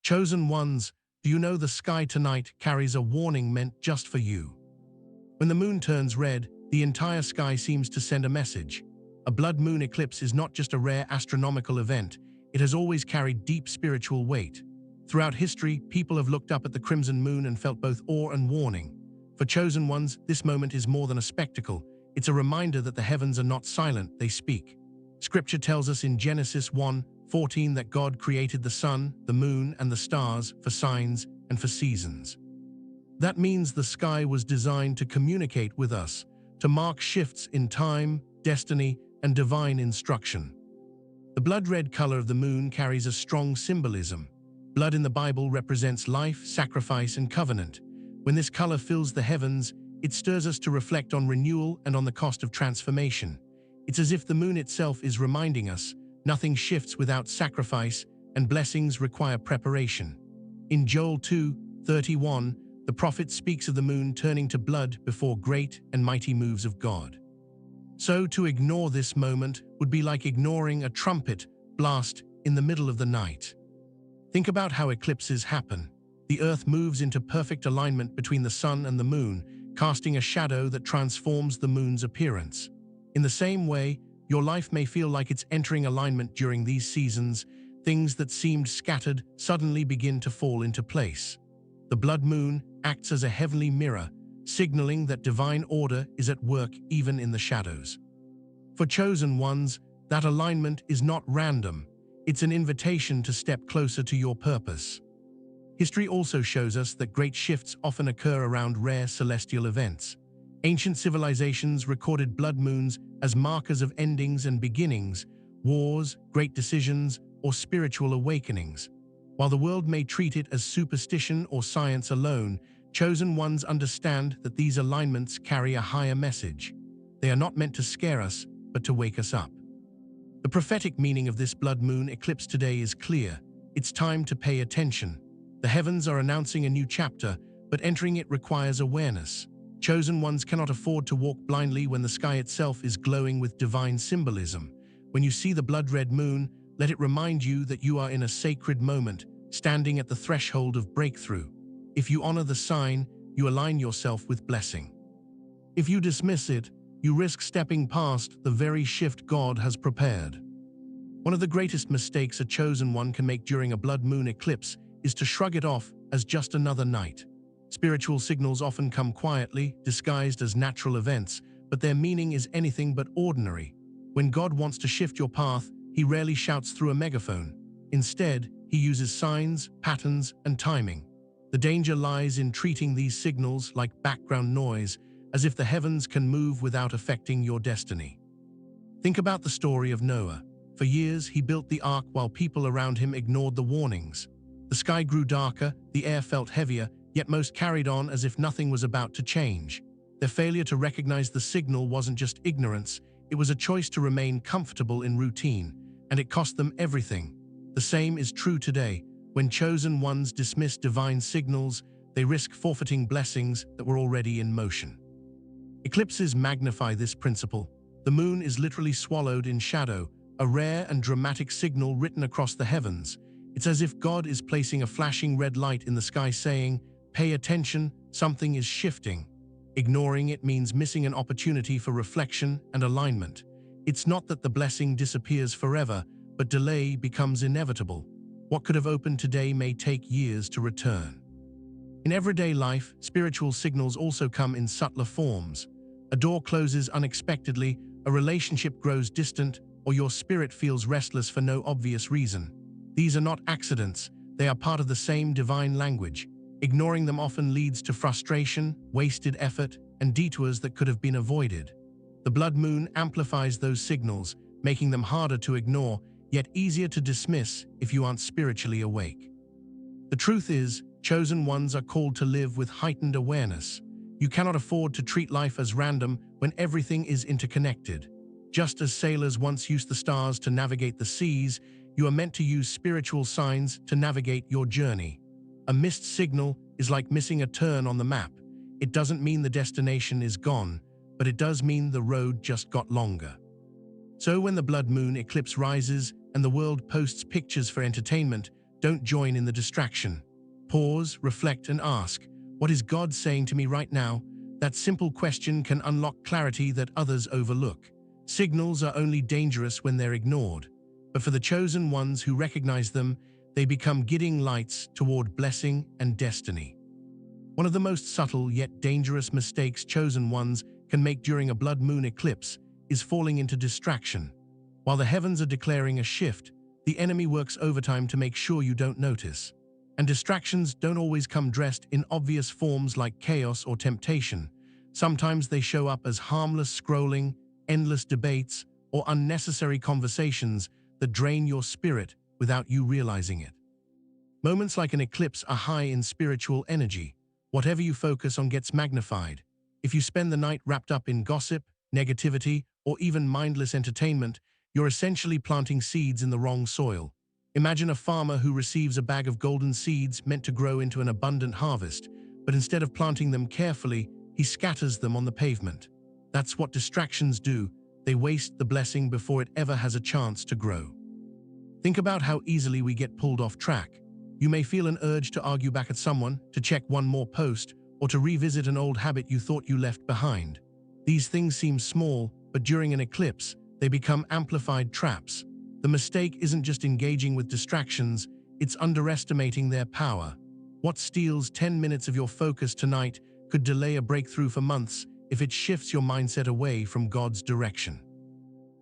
Chosen ones, do you know the sky tonight carries a warning meant just for you? When the moon turns red, the entire sky seems to send a message. A blood moon eclipse is not just a rare astronomical event, it has always carried deep spiritual weight. Throughout history, people have looked up at the crimson moon and felt both awe and warning. For chosen ones, this moment is more than a spectacle. It's a reminder that the heavens are not silent, they speak. Scripture tells us in Genesis 1:14 that God created the sun, the moon, and the stars for signs and for seasons. That means the sky was designed to communicate with us, to mark shifts in time, destiny, and divine instruction. The blood-red color of the moon carries a strong symbolism. Blood in the Bible represents life, sacrifice, and covenant. When this color fills the heavens, it stirs us to reflect on renewal and on the cost of transformation. It's as if the moon itself is reminding us, nothing shifts without sacrifice, and blessings require preparation. In Joel 2:31, the prophet speaks of the moon turning to blood before great and mighty moves of God. So to ignore this moment would be like ignoring a trumpet blast in the middle of the night. Think about how eclipses happen. The Earth moves into perfect alignment between the sun and the moon, casting a shadow that transforms the moon's appearance. In the same way, your life may feel like it's entering alignment during these seasons. Things that seemed scattered suddenly begin to fall into place. The blood moon acts as a heavenly mirror, signaling that divine order is at work even in the shadows. For chosen ones, that alignment is not random. It's an invitation to step closer to your purpose. History also shows us that great shifts often occur around rare celestial events. Ancient civilizations recorded blood moons as markers of endings and beginnings, wars, great decisions, or spiritual awakenings. While the world may treat it as superstition or science alone, chosen ones understand that these alignments carry a higher message. They are not meant to scare us, but to wake us up. The prophetic meaning of this blood moon eclipse today is clear. It's time to pay attention. The heavens are announcing a new chapter, but entering it requires awareness. Chosen ones cannot afford to walk blindly when the sky itself is glowing with divine symbolism. When you see the blood-red moon, let it remind you that you are in a sacred moment, standing at the threshold of breakthrough. If you honor the sign, you align yourself with blessing. If you dismiss it, you risk stepping past the very shift God has prepared. One of the greatest mistakes a chosen one can make during a blood moon eclipse is to shrug it off as just another night. Spiritual signals often come quietly, disguised as natural events, but their meaning is anything but ordinary. When God wants to shift your path, He rarely shouts through a megaphone. Instead, He uses signs, patterns, and timing. The danger lies in treating these signals like background noise, as if the heavens can move without affecting your destiny. Think about the story of Noah. For years, he built the ark while people around him ignored the warnings. The sky grew darker, the air felt heavier, yet most carried on as if nothing was about to change. Their failure to recognize the signal wasn't just ignorance, it was a choice to remain comfortable in routine, and it cost them everything. The same is true today. When chosen ones dismiss divine signals, they risk forfeiting blessings that were already in motion. Eclipses magnify this principle. The moon is literally swallowed in shadow, a rare and dramatic signal written across the heavens. It's as if God is placing a flashing red light in the sky saying, "Pay attention, something is shifting." Ignoring it means missing an opportunity for reflection and alignment. It's not that the blessing disappears forever, but delay becomes inevitable. What could have opened today may take years to return. In everyday life, spiritual signals also come in subtler forms. A door closes unexpectedly, a relationship grows distant, or your spirit feels restless for no obvious reason. These are not accidents, they are part of the same divine language. Ignoring them often leads to frustration, wasted effort, and detours that could have been avoided. The blood moon amplifies those signals, making them harder to ignore, yet easier to dismiss if you aren't spiritually awake. The truth is, chosen ones are called to live with heightened awareness. You cannot afford to treat life as random when everything is interconnected. Just as sailors once used the stars to navigate the seas, you are meant to use spiritual signs to navigate your journey. A missed signal is like missing a turn on the map. It doesn't mean the destination is gone, but it does mean the road just got longer. So when the blood moon eclipse rises and the world posts pictures for entertainment, don't join in the distraction. Pause, reflect, and ask, what is God saying to me right now? That simple question can unlock clarity that others overlook. Signals are only dangerous when they're ignored, but for the chosen ones who recognize them, they become guiding lights toward blessing and destiny. One of the most subtle yet dangerous mistakes chosen ones can make during a blood moon eclipse is falling into distraction. While the heavens are declaring a shift, the enemy works overtime to make sure you don't notice. And distractions don't always come dressed in obvious forms like chaos or temptation. Sometimes they show up as harmless scrolling, endless debates, or unnecessary conversations that drain your spirit without you realizing it. Moments like an eclipse are high in spiritual energy. Whatever you focus on gets magnified. If you spend the night wrapped up in gossip, negativity, or even mindless entertainment, you're essentially planting seeds in the wrong soil. Imagine a farmer who receives a bag of golden seeds meant to grow into an abundant harvest, but instead of planting them carefully, he scatters them on the pavement. That's what distractions do. They waste the blessing before it ever has a chance to grow. Think about how easily we get pulled off track. You may feel an urge to argue back at someone, to check one more post, or to revisit an old habit you thought you left behind. These things seem small, but during an eclipse, they become amplified traps. The mistake isn't just engaging with distractions, it's underestimating their power. What steals 10 minutes of your focus tonight could delay a breakthrough for months if it shifts your mindset away from God's direction.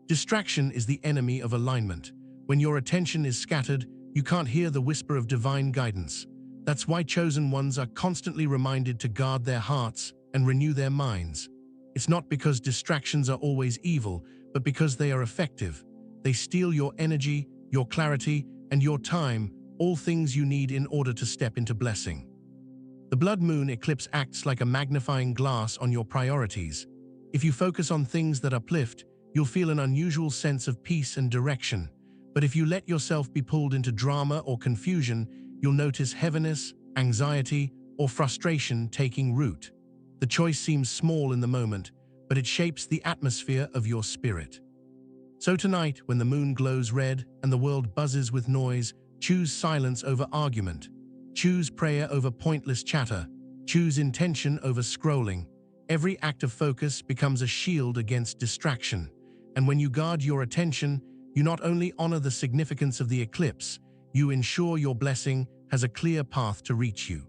Distraction is the enemy of alignment. When your attention is scattered, you can't hear the whisper of divine guidance. That's why chosen ones are constantly reminded to guard their hearts and renew their minds. It's not because distractions are always evil, but because they are effective. They steal your energy, your clarity, and your time, all things you need in order to step into blessing. The blood moon eclipse acts like a magnifying glass on your priorities. If you focus on things that uplift, you'll feel an unusual sense of peace and direction. But if you let yourself be pulled into drama or confusion, you'll notice heaviness, anxiety, or frustration taking root. The choice seems small in the moment, but it shapes the atmosphere of your spirit. So tonight, when the moon glows red and the world buzzes with noise, choose silence over argument. Choose prayer over pointless chatter. Choose intention over scrolling. Every act of focus becomes a shield against distraction. And when you guard your attention, you not only honor the significance of the eclipse, you ensure your blessing has a clear path to reach you.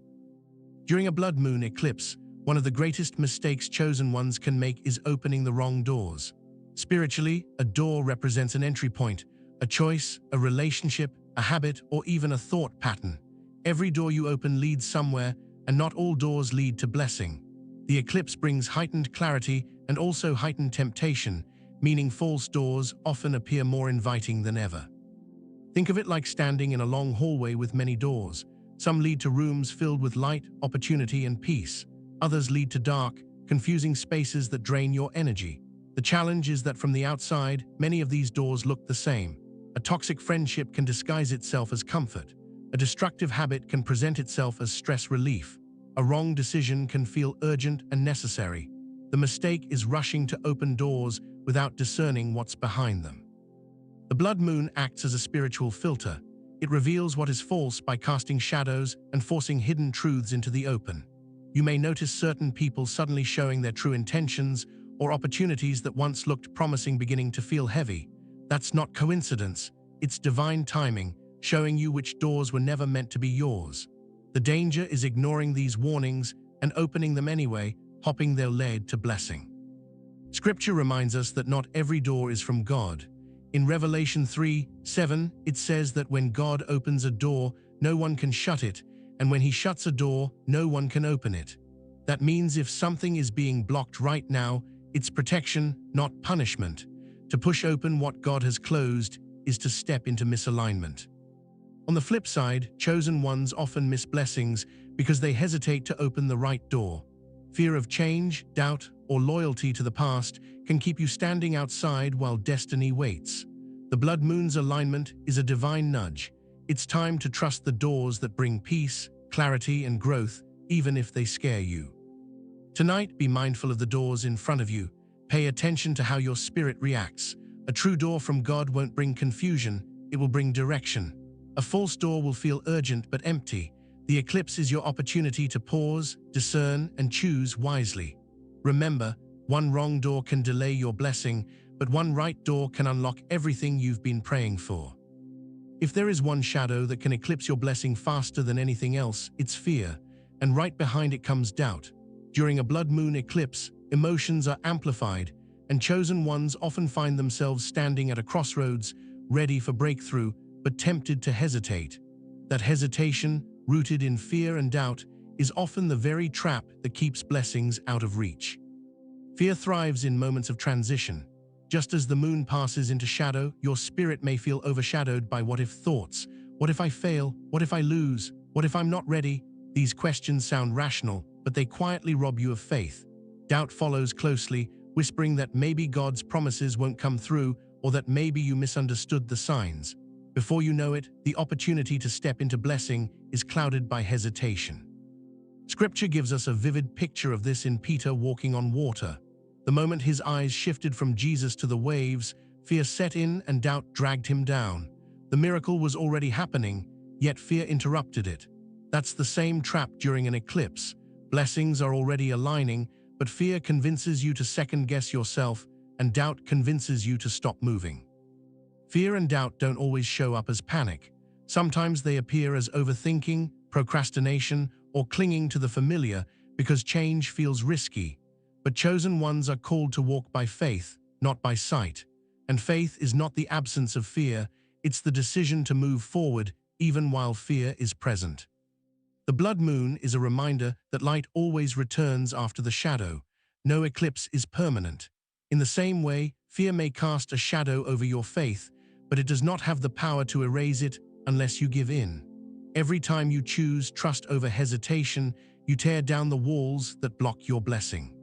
During a blood moon eclipse, one of the greatest mistakes chosen ones can make is opening the wrong doors. Spiritually, a door represents an entry point, a choice, a relationship, a habit, or even a thought pattern. Every door you open leads somewhere, and not all doors lead to blessing. The eclipse brings heightened clarity and also heightened temptation, meaning false doors often appear more inviting than ever. Think of it like standing in a long hallway with many doors. Some lead to rooms filled with light, opportunity, and peace. Others lead to dark, confusing spaces that drain your energy. The challenge is that from the outside, many of these doors look the same. A toxic friendship can disguise itself as comfort. A destructive habit can present itself as stress relief. A wrong decision can feel urgent and necessary. The mistake is rushing to open doors without discerning what's behind them. The blood moon acts as a spiritual filter. It reveals what is false by casting shadows and forcing hidden truths into the open. You may notice certain people suddenly showing their true intentions, or opportunities that once looked promising beginning to feel heavy. That's not coincidence, it's divine timing, showing you which doors were never meant to be yours. The danger is ignoring these warnings and opening them anyway, hoping they'll lead to blessing. Scripture reminds us that not every door is from God. In Revelation 3:7, it says that when God opens a door, no one can shut it, and when he shuts a door, no one can open it. That means if something is being blocked right now, it's protection, not punishment. To push open what God has closed is to step into misalignment. On the flip side, chosen ones often miss blessings because they hesitate to open the right door. Fear of change, doubt, or loyalty to the past can keep you standing outside while destiny waits. The blood moon's alignment is a divine nudge. It's time to trust the doors that bring peace, clarity, and growth, even if they scare you. Tonight, be mindful of the doors in front of you. Pay attention to how your spirit reacts. A true door from God won't bring confusion, it will bring direction. A false door will feel urgent but empty. The eclipse is your opportunity to pause, discern, and choose wisely. Remember, one wrong door can delay your blessing, but one right door can unlock everything you've been praying for. If there is one shadow that can eclipse your blessing faster than anything else, it's fear, and right behind it comes doubt. During a blood moon eclipse, emotions are amplified, and chosen ones often find themselves standing at a crossroads, ready for breakthrough, but tempted to hesitate. That hesitation, rooted in fear and doubt, is often the very trap that keeps blessings out of reach. Fear thrives in moments of transition. Just as the moon passes into shadow, your spirit may feel overshadowed by what-if thoughts. What if I fail? What if I lose? What if I'm not ready? These questions sound rational, but they quietly rob you of faith. Doubt follows closely, whispering that maybe God's promises won't come through, or that maybe you misunderstood the signs. Before you know it, the opportunity to step into blessing is clouded by hesitation. Scripture gives us a vivid picture of this in Peter walking on water. The moment his eyes shifted from Jesus to the waves, fear set in and doubt dragged him down. The miracle was already happening, yet fear interrupted it. That's the same trap during an eclipse. Blessings are already aligning, but fear convinces you to second-guess yourself, and doubt convinces you to stop moving. Fear and doubt don't always show up as panic. Sometimes they appear as overthinking, procrastination, or clinging to the familiar because change feels risky. But chosen ones are called to walk by faith, not by sight. And faith is not the absence of fear, it's the decision to move forward even while fear is present. The blood moon is a reminder that light always returns after the shadow. No eclipse is permanent. In the same way, fear may cast a shadow over your faith, but it does not have the power to erase it unless you give in. Every time you choose trust over hesitation, you tear down the walls that block your blessing.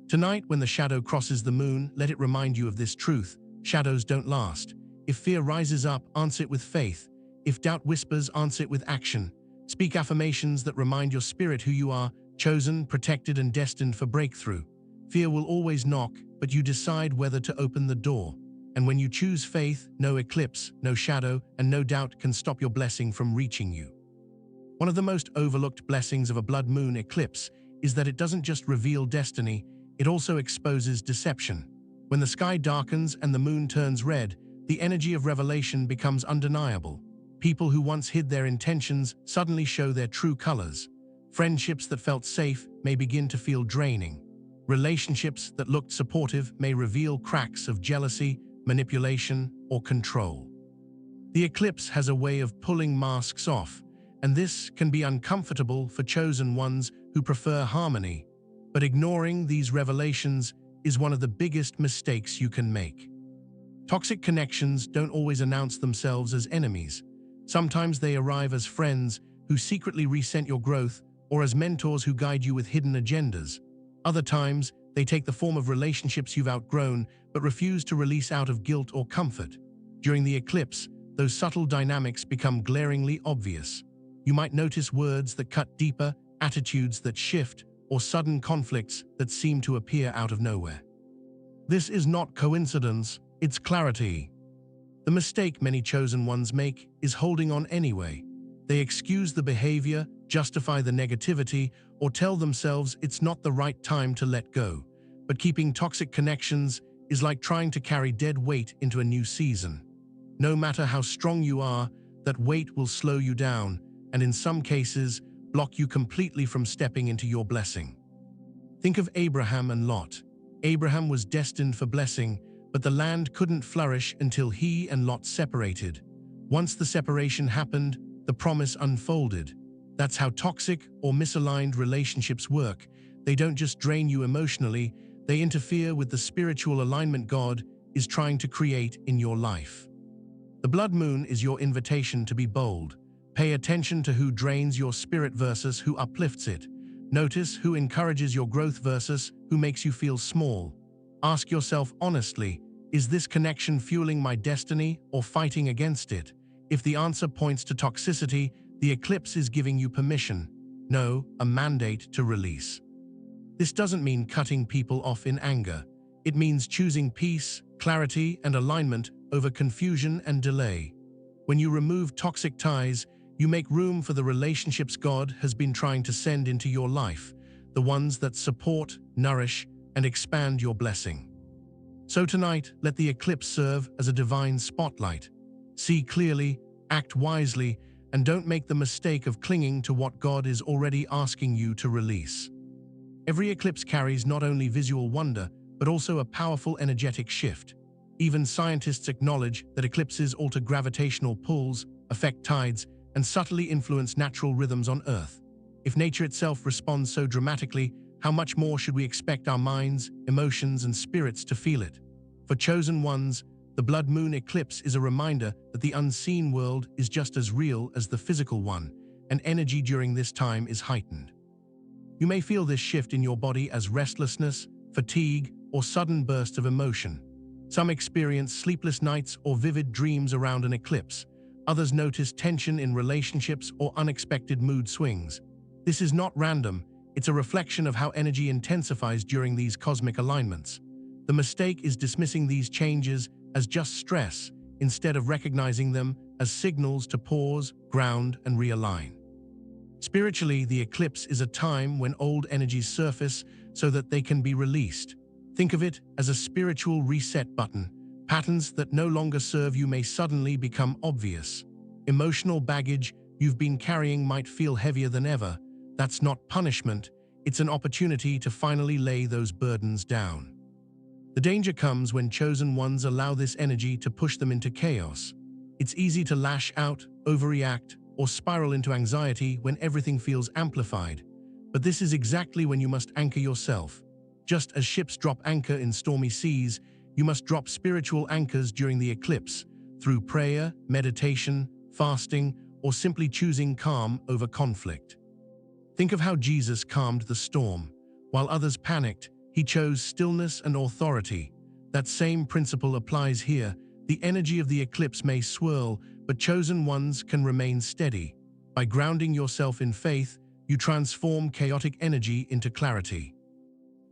Tonight, when the shadow crosses the moon, let it remind you of this truth. Shadows don't last. If fear rises up, answer it with faith. If doubt whispers, answer it with action. Speak affirmations that remind your spirit who you are, chosen, protected, and destined for breakthrough. Fear will always knock, but you decide whether to open the door. And when you choose faith, no eclipse, no shadow, and no doubt can stop your blessing from reaching you. One of the most overlooked blessings of a blood moon eclipse is that it doesn't just reveal destiny, it also exposes deception. When the sky darkens and the moon turns red, the energy of revelation becomes undeniable. People who once hid their intentions suddenly show their true colors. Friendships that felt safe may begin to feel draining. Relationships that looked supportive may reveal cracks of jealousy, manipulation, or control. The eclipse has a way of pulling masks off, and this can be uncomfortable for chosen ones who prefer harmony. But ignoring these revelations is one of the biggest mistakes you can make. Toxic connections don't always announce themselves as enemies. Sometimes they arrive as friends who secretly resent your growth, or as mentors who guide you with hidden agendas. Other times, they take the form of relationships you've outgrown but refuse to release out of guilt or comfort. During the eclipse, those subtle dynamics become glaringly obvious. You might notice words that cut deeper, attitudes that shift, or sudden conflicts that seem to appear out of nowhere. This is not coincidence, it's clarity. The mistake many chosen ones make is holding on anyway. They excuse the behavior, justify the negativity, or tell themselves it's not the right time to let go. But keeping toxic connections is like trying to carry dead weight into a new season. No matter how strong you are, that weight will slow you down, and in some cases, block you completely from stepping into your blessing. Think of Abraham and Lot. Abraham was destined for blessing, but the land couldn't flourish until he and Lot separated. Once the separation happened, the promise unfolded. That's how toxic or misaligned relationships work. They don't just drain you emotionally, they interfere with the spiritual alignment God is trying to create in your life. The blood moon is your invitation to be bold. Pay attention to who drains your spirit versus who uplifts it. Notice who encourages your growth versus who makes you feel small. Ask yourself honestly, is this connection fueling my destiny or fighting against it? If the answer points to toxicity, the eclipse is giving you permission, no, a mandate to release. This doesn't mean cutting people off in anger. It means choosing peace, clarity, and alignment over confusion and delay. When you remove toxic ties, you make room for the relationships God has been trying to send into your life, the ones that support, nourish, and expand your blessing. So tonight, let the eclipse serve as a divine spotlight. See clearly, act wisely, and don't make the mistake of clinging to what God is already asking you to release. Every eclipse carries not only visual wonder, but also a powerful energetic shift. Even scientists acknowledge that eclipses alter gravitational pulls, affect tides, and subtly influence natural rhythms on Earth. If nature itself responds so dramatically, how much more should we expect our minds, emotions, and spirits to feel it? For chosen ones, the Blood Moon Eclipse is a reminder that the unseen world is just as real as the physical one, and energy during this time is heightened. You may feel this shift in your body as restlessness, fatigue, or sudden bursts of emotion. Some experience sleepless nights or vivid dreams around an eclipse. Others notice tension in relationships or unexpected mood swings. This is not random, it's a reflection of how energy intensifies during these cosmic alignments. The mistake is dismissing these changes as just stress, instead of recognizing them as signals to pause, ground, and realign. Spiritually, the eclipse is a time when old energies surface so that they can be released. Think of it as a spiritual reset button. Patterns that no longer serve you may suddenly become obvious. Emotional baggage you've been carrying might feel heavier than ever. That's not punishment, it's an opportunity to finally lay those burdens down. The danger comes when chosen ones allow this energy to push them into chaos. It's easy to lash out, overreact, or spiral into anxiety when everything feels amplified. But this is exactly when you must anchor yourself. Just as ships drop anchor in stormy seas, you must drop spiritual anchors during the eclipse, through prayer, meditation, fasting, or simply choosing calm over conflict. Think of how Jesus calmed the storm. While others panicked, he chose stillness and authority. That same principle applies here. The energy of the eclipse may swirl, but chosen ones can remain steady. By grounding yourself in faith, you transform chaotic energy into clarity.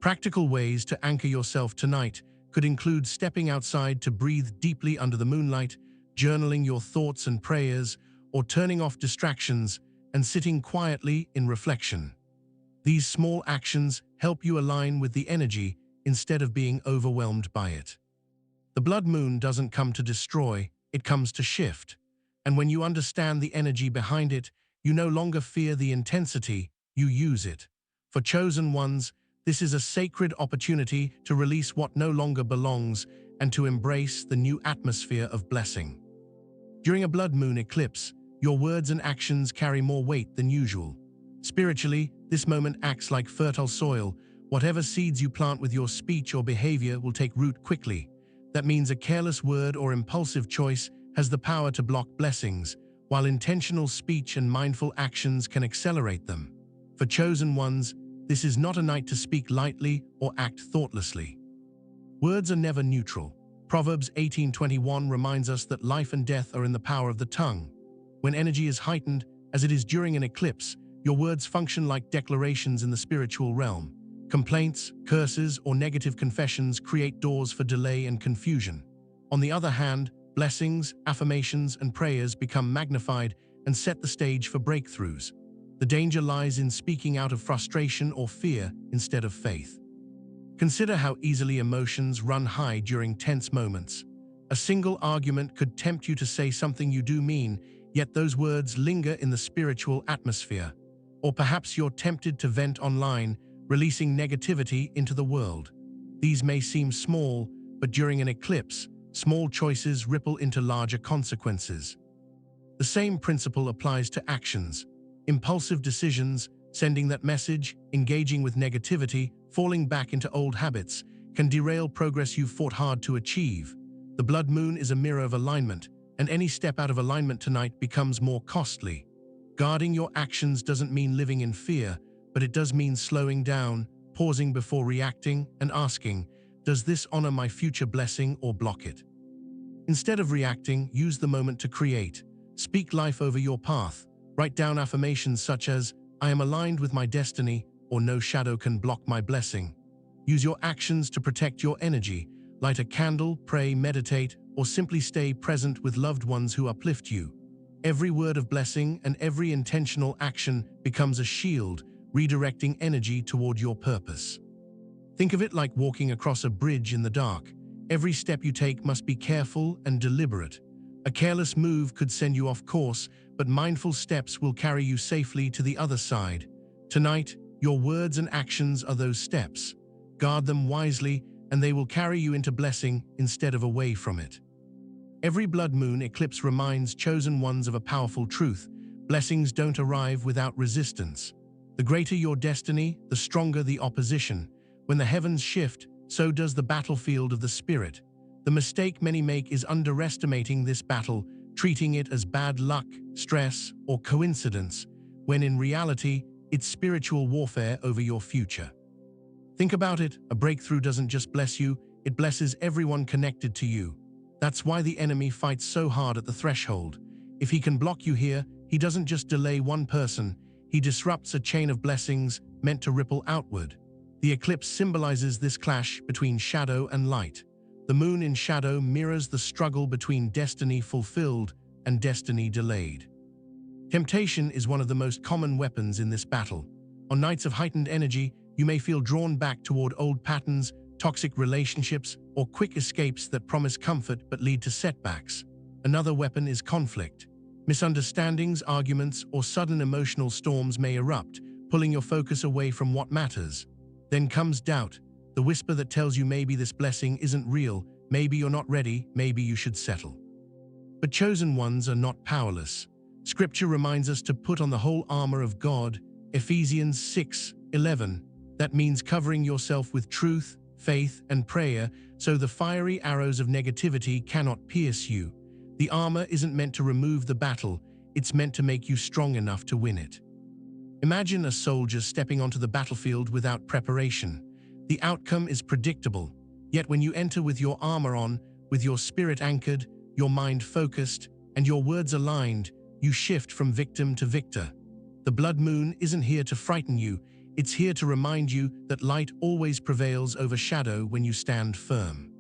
Practical ways to anchor yourself tonight could include stepping outside to breathe deeply under the moonlight, journaling your thoughts and prayers, or turning off distractions and sitting quietly in reflection. These small actions help you align with the energy instead of being overwhelmed by it. The blood moon doesn't come to destroy, it comes to shift. And when you understand the energy behind it, you no longer fear the intensity, you use it. For chosen ones, this is a sacred opportunity to release what no longer belongs and to embrace the new atmosphere of blessing. During a blood moon eclipse, your words and actions carry more weight than usual. Spiritually, this moment acts like fertile soil. Whatever seeds you plant with your speech or behavior will take root quickly. That means a careless word or impulsive choice has the power to block blessings, while intentional speech and mindful actions can accelerate them. For chosen ones, this is not a night to speak lightly or act thoughtlessly. Words are never neutral. Proverbs 18:21 reminds us that life and death are in the power of the tongue. When energy is heightened, as it is during an eclipse, your words function like declarations in the spiritual realm. Complaints, curses, or negative confessions create doors for delay and confusion. On the other hand, blessings, affirmations, and prayers become magnified and set the stage for breakthroughs. The danger lies in speaking out of frustration or fear instead of faith. Consider how easily emotions run high during tense moments. A single argument could tempt you to say something you do mean, yet those words linger in the spiritual atmosphere. Or perhaps you're tempted to vent online, releasing negativity into the world. These may seem small, but during an eclipse, small choices ripple into larger consequences. The same principle applies to actions. Impulsive decisions, sending that message, engaging with negativity, falling back into old habits, can derail progress you've fought hard to achieve. The blood moon is a mirror of alignment, and any step out of alignment tonight becomes more costly. Guarding your actions doesn't mean living in fear, but it does mean slowing down, pausing before reacting, and asking, does this honor my future blessing or block it? Instead of reacting, use the moment to create. Speak life over your path. Write down affirmations such as, I am aligned with my destiny, or no shadow can block my blessing. Use your actions to protect your energy. Light a candle, pray, meditate, or simply stay present with loved ones who uplift you. Every word of blessing and every intentional action becomes a shield, redirecting energy toward your purpose. Think of it like walking across a bridge in the dark. Every step you take must be careful and deliberate. A careless move could send you off course, but mindful steps will carry you safely to the other side. Tonight, your words and actions are those steps. Guard them wisely, and they will carry you into blessing instead of away from it. Every blood moon eclipse reminds chosen ones of a powerful truth. Blessings don't arrive without resistance. The greater your destiny, the stronger the opposition. When the heavens shift, so does the battlefield of the spirit. The mistake many make is underestimating this battle, treating it as bad luck, stress, or coincidence, when in reality, it's spiritual warfare over your future. Think about it, a breakthrough doesn't just bless you, it blesses everyone connected to you. That's why the enemy fights so hard at the threshold. If he can block you here, he doesn't just delay one person, he disrupts a chain of blessings meant to ripple outward. The eclipse symbolizes this clash between shadow and light. The moon in shadow mirrors the struggle between destiny fulfilled and destiny delayed. Temptation is one of the most common weapons in this battle. On nights of heightened energy, you may feel drawn back toward old patterns, toxic relationships, or quick escapes that promise comfort but lead to setbacks. Another weapon is conflict. Misunderstandings, arguments, or sudden emotional storms may erupt, pulling your focus away from what matters. Then comes doubt, the whisper that tells you maybe this blessing isn't real, maybe you're not ready, maybe you should settle. But chosen ones are not powerless. Scripture reminds us to put on the whole armor of God, Ephesians 6:11. That means covering yourself with truth, faith, and prayer, so the fiery arrows of negativity cannot pierce you. The armor isn't meant to remove the battle, it's meant to make you strong enough to win it. Imagine a soldier stepping onto the battlefield without preparation. The outcome is predictable, yet when you enter with your armor on, with your spirit anchored, your mind focused, and your words aligned, you shift from victim to victor. The blood moon isn't here to frighten you, it's here to remind you that light always prevails over shadow when you stand firm.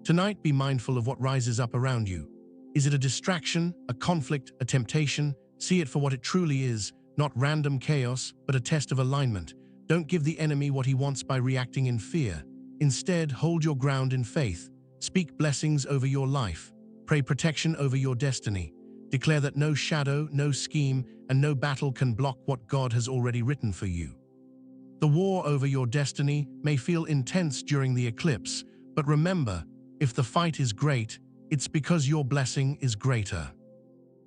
Tonight, be mindful of what rises up around you. Is it a distraction, a conflict, a temptation? See it for what it truly is, not random chaos, but a test of alignment. Don't give the enemy what he wants by reacting in fear. Instead, hold your ground in faith. Speak blessings over your life. Pray protection over your destiny. Declare that no shadow, no scheme, and no battle can block what God has already written for you. The war over your destiny may feel intense during the eclipse, but remember, if the fight is great, it's because your blessing is greater.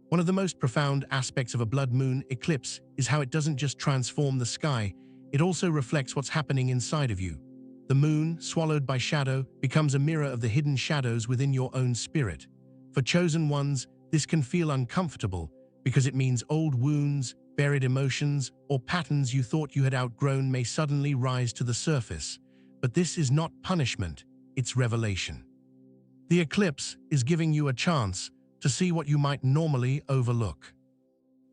One of the most profound aspects of a blood moon eclipse is how it doesn't just transform the sky, it also reflects what's happening inside of you. The moon, swallowed by shadow, becomes a mirror of the hidden shadows within your own spirit. For chosen ones, this can feel uncomfortable because it means old wounds, buried emotions, or patterns you thought you had outgrown may suddenly rise to the surface. But this is not punishment, it's revelation. The eclipse is giving you a chance to see what you might normally overlook.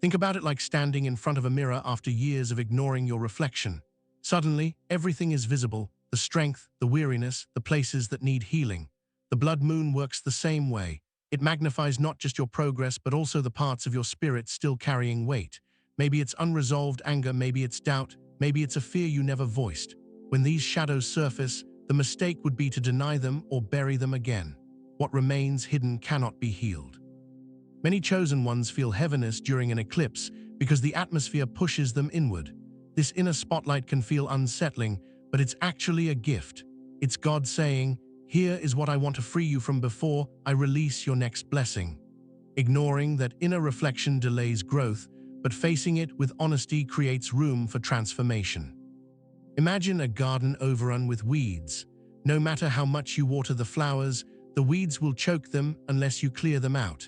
Think about it like standing in front of a mirror after years of ignoring your reflection. Suddenly, everything is visible, the strength, the weariness, the places that need healing. The blood moon works the same way. It magnifies not just your progress, but also the parts of your spirit still carrying weight. Maybe it's unresolved anger, maybe it's doubt, maybe it's a fear you never voiced. When these shadows surface, the mistake would be to deny them or bury them again. What remains hidden cannot be healed. Many chosen ones feel heaviness during an eclipse because the atmosphere pushes them inward. This inner spotlight can feel unsettling, but it's actually a gift. It's God saying, "Here is what I want to free you from before I release your next blessing." Ignoring that inner reflection delays growth, but facing it with honesty creates room for transformation. Imagine a garden overrun with weeds. No matter how much you water the flowers, the weeds will choke them unless you clear them out.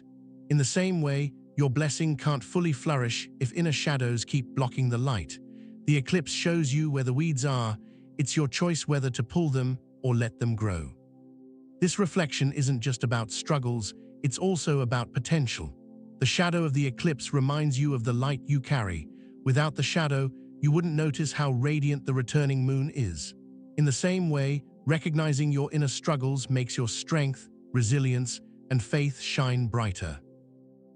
In the same way, your blessing can't fully flourish if inner shadows keep blocking the light. The eclipse shows you where the weeds are. It's your choice whether to pull them or let them grow. This reflection isn't just about struggles, it's also about potential. The shadow of the eclipse reminds you of the light you carry. Without the shadow, you wouldn't notice how radiant the returning moon is. In the same way, recognizing your inner struggles makes your strength, resilience, and faith shine brighter.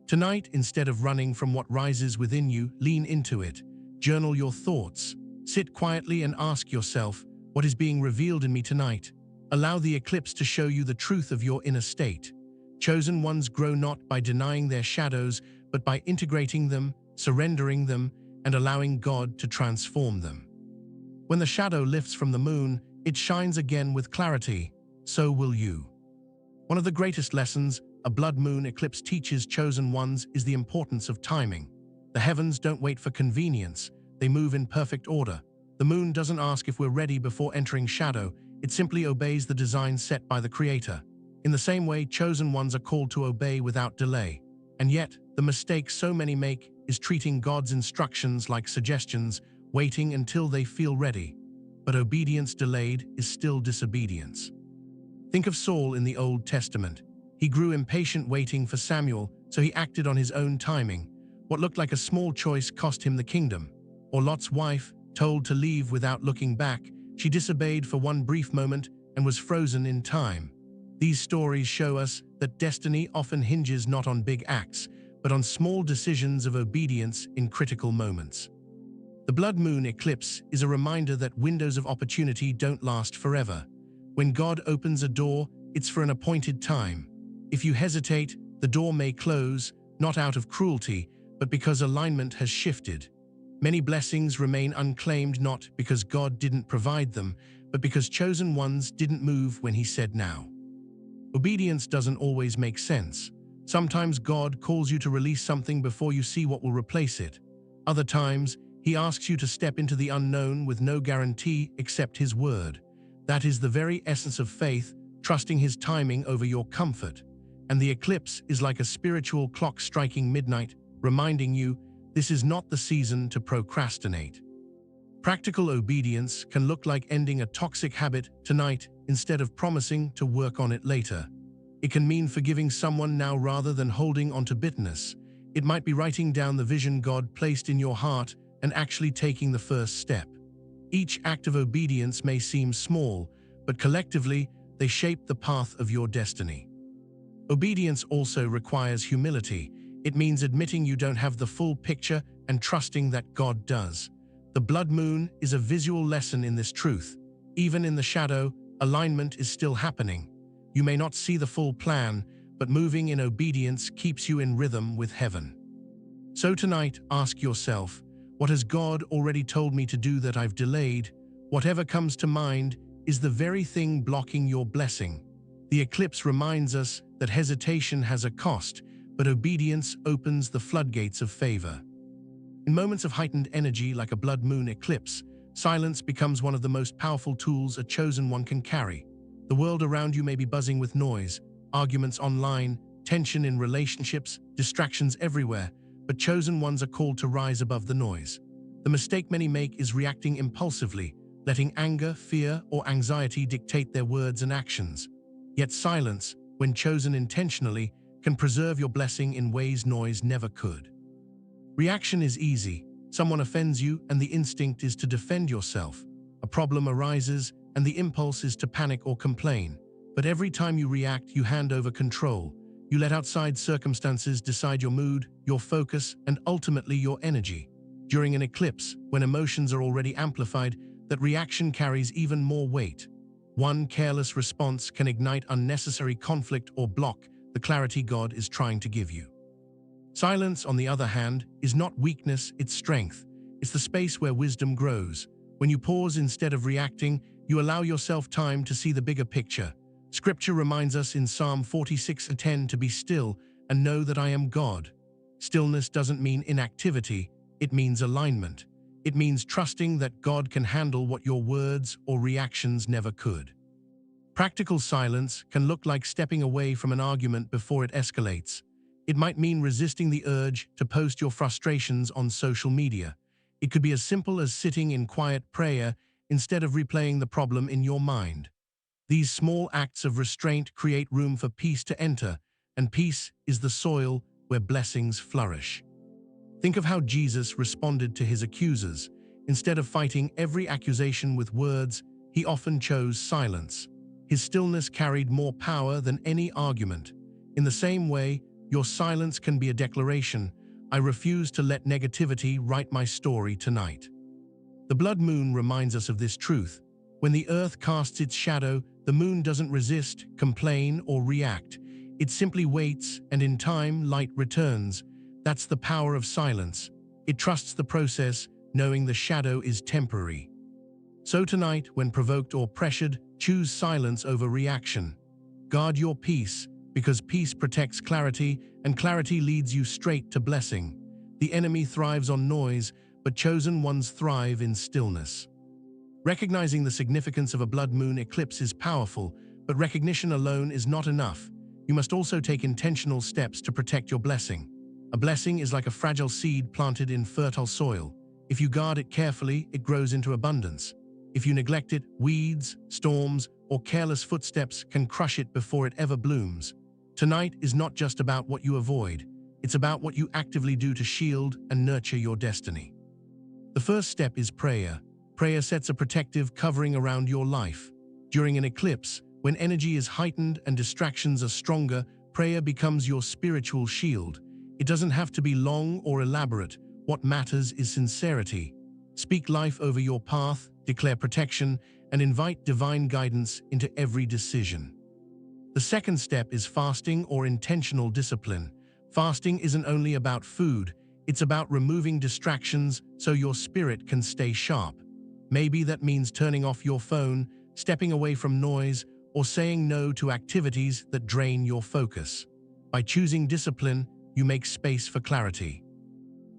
Tonight, instead of running from what rises within you, lean into it. Journal your thoughts. Sit quietly and ask yourself, what is being revealed in me tonight? Allow the eclipse to show you the truth of your inner state. Chosen ones grow not by denying their shadows, but by integrating them, surrendering them, and allowing God to transform them. When the shadow lifts from the moon, it shines again with clarity. So will you. One of the greatest lessons a blood moon eclipse teaches chosen ones is the importance of timing. The heavens don't wait for convenience, they move in perfect order. The moon doesn't ask if we're ready before entering shadow, it simply obeys the design set by the Creator. In the same way, chosen ones are called to obey without delay. And yet, the mistake so many make is treating God's instructions like suggestions, waiting until they feel ready. But obedience delayed is still disobedience. Think of Saul in the Old Testament. He grew impatient waiting for Samuel, so he acted on his own timing. What looked like a small choice cost him the kingdom. Or Lot's wife, told to leave without looking back, she disobeyed for one brief moment and was frozen in time. These stories show us that destiny often hinges not on big acts, but on small decisions of obedience in critical moments. The blood moon eclipse is a reminder that windows of opportunity don't last forever. When God opens a door, it's for an appointed time. If you hesitate, the door may close, not out of cruelty, but because alignment has shifted. Many blessings remain unclaimed not because God didn't provide them, but because chosen ones didn't move when He said now. Obedience doesn't always make sense. Sometimes God calls you to release something before you see what will replace it. Other times, He asks you to step into the unknown with no guarantee except His word. That is the very essence of faith, trusting His timing over your comfort. And the eclipse is like a spiritual clock striking midnight, reminding you this is not the season to procrastinate. Practical obedience can look like ending a toxic habit tonight instead of promising to work on it later. It can mean forgiving someone now rather than holding onto bitterness. It might be writing down the vision God placed in your heart and actually taking the first step. Each act of obedience may seem small, but collectively, they shape the path of your destiny. Obedience also requires humility. It means admitting you don't have the full picture and trusting that God does. The blood moon is a visual lesson in this truth. Even in the shadow, alignment is still happening. You may not see the full plan, but moving in obedience keeps you in rhythm with heaven. So tonight, ask yourself, what has God already told me to do that I've delayed? Whatever comes to mind is the very thing blocking your blessing. The eclipse reminds us that hesitation has a cost, but obedience opens the floodgates of favor. In moments of heightened energy like a blood moon eclipse, silence becomes one of the most powerful tools a chosen one can carry. The world around you may be buzzing with noise, arguments online, tension in relationships, distractions everywhere, but chosen ones are called to rise above the noise. The mistake many make is reacting impulsively, letting anger, fear, or anxiety dictate their words and actions. Yet silence, when chosen intentionally, can preserve your blessing in ways noise never could. Reaction is easy. Someone offends you and the instinct is to defend yourself. A problem arises and the impulse is to panic or complain. But every time you react, you hand over control. You let outside circumstances decide your mood, your focus, and ultimately your energy. During an eclipse, when emotions are already amplified, that reaction carries even more weight. One careless response can ignite unnecessary conflict or block the clarity God is trying to give you. Silence, on the other hand, is not weakness, it's strength. It's the space where wisdom grows. When you pause instead of reacting, you allow yourself time to see the bigger picture. Scripture reminds us in Psalm 46:10 to be still and know that I am God. Stillness doesn't mean inactivity, it means alignment. It means trusting that God can handle what your words or reactions never could. Practical silence can look like stepping away from an argument before it escalates. It might mean resisting the urge to post your frustrations on social media. It could be as simple as sitting in quiet prayer instead of replaying the problem in your mind. These small acts of restraint create room for peace to enter, and peace is the soil where blessings flourish. Think of how Jesus responded to his accusers. Instead of fighting every accusation with words, he often chose silence. His stillness carried more power than any argument. In the same way, your silence can be a declaration. I refuse to let negativity write my story tonight. The blood moon reminds us of this truth. When the earth casts its shadow, the moon doesn't resist, complain, or react. It simply waits, and in time, light returns. That's the power of silence. It trusts the process, knowing the shadow is temporary. So tonight, when provoked or pressured, choose silence over reaction. Guard your peace, because peace protects clarity, and clarity leads you straight to blessing. The enemy thrives on noise, but chosen ones thrive in stillness. Recognizing the significance of a blood moon eclipse is powerful, but recognition alone is not enough. You must also take intentional steps to protect your blessing. A blessing is like a fragile seed planted in fertile soil. If you guard it carefully, it grows into abundance. If you neglect it, weeds, storms, or careless footsteps can crush it before it ever blooms. Tonight is not just about what you avoid, it's about what you actively do to shield and nurture your destiny. The first step is prayer. Prayer sets a protective covering around your life. During an eclipse, when energy is heightened and distractions are stronger, prayer becomes your spiritual shield. It doesn't have to be long or elaborate. What matters is sincerity. Speak life over your path, declare protection, and invite divine guidance into every decision. The second step is fasting or intentional discipline. Fasting isn't only about food, it's about removing distractions so your spirit can stay sharp. Maybe that means turning off your phone, stepping away from noise, or saying no to activities that drain your focus. By choosing discipline, you make space for clarity.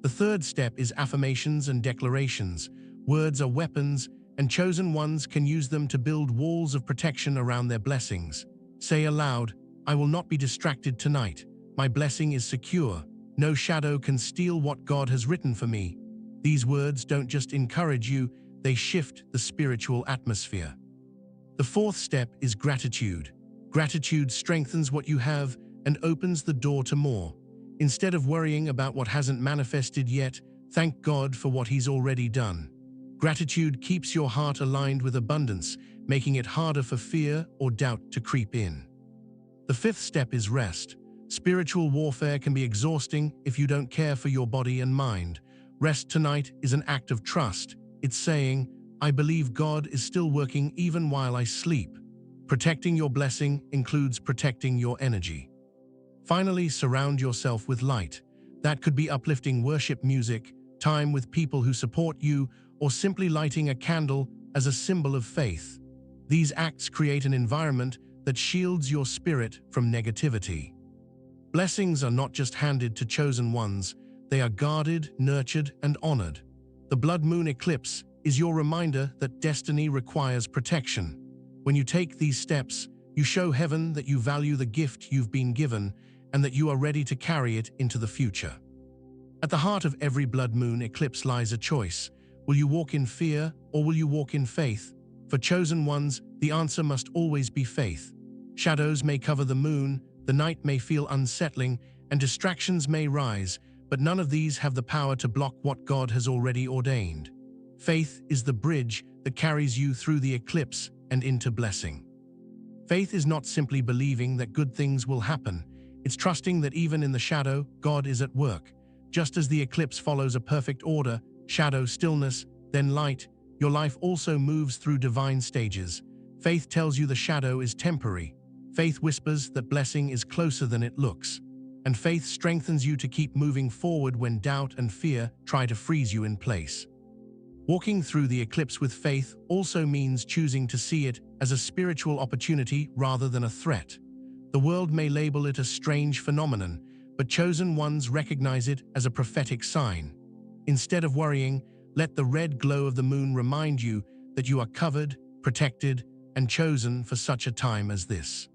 The third step is affirmations and declarations. Words are weapons, and chosen ones can use them to build walls of protection around their blessings. Say aloud, I will not be distracted tonight. My blessing is secure. No shadow can steal what God has written for me. These words don't just encourage you, they shift the spiritual atmosphere. The fourth step is gratitude. Gratitude strengthens what you have and opens the door to more. Instead of worrying about what hasn't manifested yet, thank God for what He's already done. Gratitude keeps your heart aligned with abundance, making it harder for fear or doubt to creep in. The fifth step is rest. Spiritual warfare can be exhausting if you don't care for your body and mind. Rest tonight is an act of trust. It's saying, I believe God is still working even while I sleep. Protecting your blessing includes protecting your energy. Finally, surround yourself with light. That could be uplifting worship music, time with people who support you, or simply lighting a candle as a symbol of faith. These acts create an environment that shields your spirit from negativity. Blessings are not just handed to chosen ones, they are guarded, nurtured, and honored. The blood moon eclipse is your reminder that destiny requires protection. When you take these steps, you show heaven that you value the gift you've been given and that you are ready to carry it into the future. At the heart of every blood moon eclipse lies a choice. Will you walk in fear or will you walk in faith? For chosen ones, the answer must always be faith. Shadows may cover the moon, the night may feel unsettling, and distractions may rise, but none of these have the power to block what God has already ordained. Faith is the bridge that carries you through the eclipse and into blessing. Faith is not simply believing that good things will happen. It's trusting that even in the shadow, God is at work. Just as the eclipse follows a perfect order, shadow, stillness, then light, your life also moves through divine stages. Faith tells you the shadow is temporary. Faith whispers that blessing is closer than it looks. And faith strengthens you to keep moving forward when doubt and fear try to freeze you in place. Walking through the eclipse with faith also means choosing to see it as a spiritual opportunity rather than a threat. The world may label it a strange phenomenon, but chosen ones recognize it as a prophetic sign. Instead of worrying, let the red glow of the moon remind you that you are covered, protected, and chosen for such a time as this.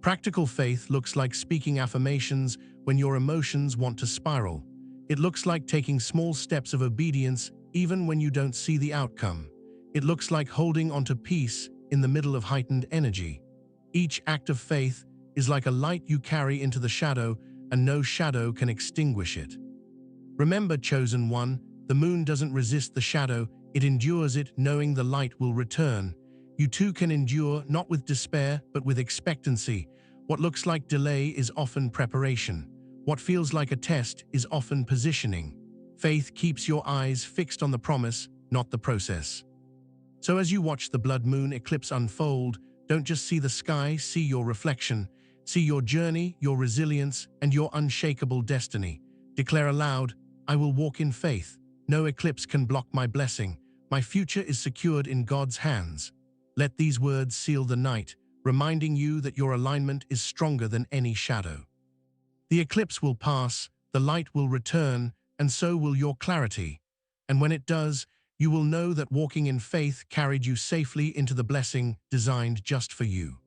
Practical faith looks like speaking affirmations when your emotions want to spiral. It looks like taking small steps of obedience even when you don't see the outcome. It looks like holding onto peace in the middle of heightened energy. Each act of faith is like a light you carry into the shadow, and no shadow can extinguish it. Remember, chosen one, the moon doesn't resist the shadow, it endures it, knowing the light will return. You too can endure, not with despair, but with expectancy. What looks like delay is often preparation. What feels like a test is often positioning. Faith keeps your eyes fixed on the promise, not the process. So as you watch the blood moon eclipse unfold, don't just see the sky, see your reflection. See your journey, your resilience, and your unshakable destiny. Declare aloud, I will walk in faith. No eclipse can block my blessing. My future is secured in God's hands. Let these words seal the night, reminding you that your alignment is stronger than any shadow. The eclipse will pass, the light will return, and so will your clarity. And when it does, you will know that walking in faith carried you safely into the blessing designed just for you.